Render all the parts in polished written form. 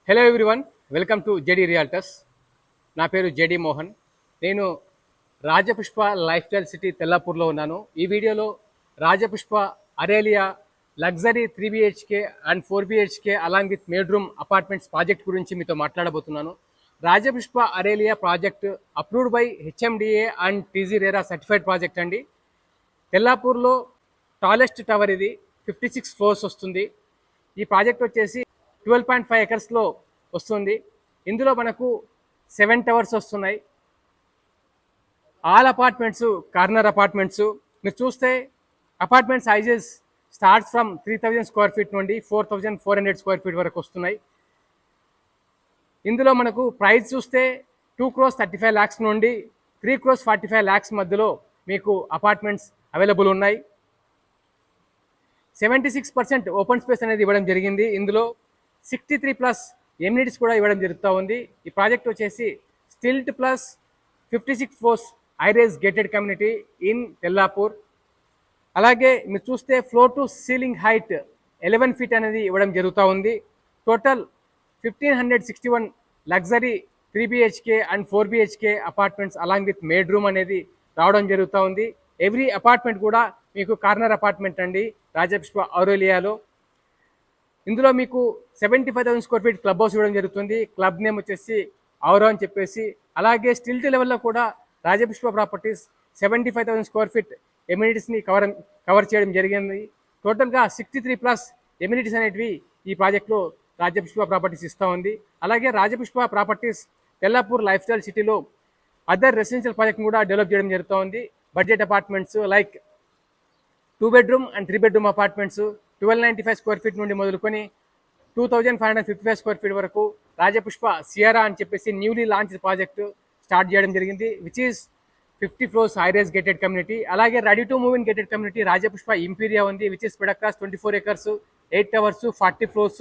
Hello everyone, welcome to JD realtors. నా పేరు JD Mohan. నేను రాజపుష్ప లైఫ్ స్టైల్ సిటీ తెల్లాపూర్లో ఉన్నాను. ఈ వీడియోలో Rajapushpa aralia luxury 3 BHK and 4 BHK along with bedroom apartments project గురించి మీతో మాట్లాడబోతున్నాను. Rajapushpa aralia project approved by HMDA and TG RERA certified project అండి. తెల్లాపూర్లో టాలెస్ట్ టవర్ ఇది, 56 ఫ్లోర్స్ వస్తుంది. ఈ ప్రాజెక్ట్ వచ్చేసి 12.5 ఎకర్స్లో వస్తుంది. ఇందులో మనకు 7 టవర్స్ వస్తున్నాయి. All apartments corner apartments. మీరు చూస్తే apartment sizes starts from 3000 square feet నుండి 4400 స్క్వేర్ ఫీట్ వరకు వస్తున్నాయి. ఇందులో మనకు ప్రైస్ చూస్తే 2,35 lakhs నుండి 3,45 lakhs మధ్యలో మీకు అపార్ట్మెంట్స్ అవైలబుల్ ఉన్నాయి. 76% ఓపెన్ స్పేస్ అనేది ఇవ్వడం జరిగింది. ఇందులో 63+ ఎమ్యూనిటీస్ కూడా ఇవ్వడం జరుగుతూ ఉంది. ఈ ప్రాజెక్ట్ వచ్చేసి stilt plus 56 floors highrise gated community in Tellapur. అలాగే మీరు చూస్తే floor to ceiling height 11 feet అనేది ఇవ్వడం జరుగుతూ ఉంది. Total 1,561 luxury 3 BHK and 4 BHK apartments along with bedroom అనేది రావడం జరుగుతూ ఉంది. ఎవ్రీ అపార్ట్మెంట్ కూడా మీకు కార్నర్ అపార్ట్మెంట్ అండి రాజపుష్ప అరేలియాలో. ఇందులో మీకు 75,000 స్క్వేర్ ఫీట్ క్లబ్ హౌస్ ఇవ్వడం జరుగుతుంది. క్లబ్ నేమ్ వచ్చేసి ఔరా అని చెప్పేసి. అలాగే స్టిల్ట్ లెవెల్లో కూడా రాజపుష్ప ప్రాపర్టీస్ 75,000 స్క్వేర్ ఫీట్ ఎమ్యూనిటీస్ని కవర్ చేయడం జరిగింది. టోటల్గా 63+ ఎమ్యూనిటీస్ అనేటివి ఈ ప్రాజెక్ట్లో రాజపుష్ప ప్రాపర్టీస్ ఇస్తూ ఉంది. అలాగే Rajapushpa properties Tellapur life style సిటీలో అదర్ రెసిడెన్షియల్ ప్రాజెక్ట్ని కూడా డెవలప్ చేయడం జరుగుతూ ఉంది. Budget apartments like 2 bedroom and 3 bedroom apartments 1295 square feet నుండి మొదలుకొని 2555 స్క్వేర్ ఫీట్ వరకు రాజపుష్ప సియరా అని చెప్పేసి న్యూలీ లాంచ్ ప్రాజెక్ట్ స్టార్ట్ చేయడం జరిగింది, which is 50 floors highrise gated community. అలాగే ready to move in gated community Rajapushpa Imperia ఉంది, which is spread across 24 acres, 8 towers, 40 floors.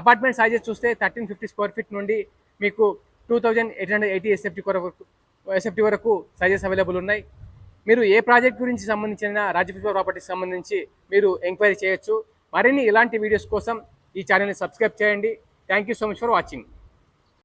Apartment sizes చూస్తే 1350 స్క్వేర్ ఫీట్ నుండి మీకు 2880 ఎస్ఎఫ్టీ వరకు సైజెస్ అవైలబుల్ ఉన్నాయి. మీరు ఏ ప్రాజెక్ట్ గురించి సంబంధించిన రాజపుష్ప ప్రాపర్టీకి సంబంధించి మీరు ఎంక్వైరీ చేయొచ్చు. మరిన్ని ఇలాంటి వీడియోస్ కోసం ఈ ఛానల్ని సబ్స్క్రైబ్ చేయండి. Thank you so much for watching.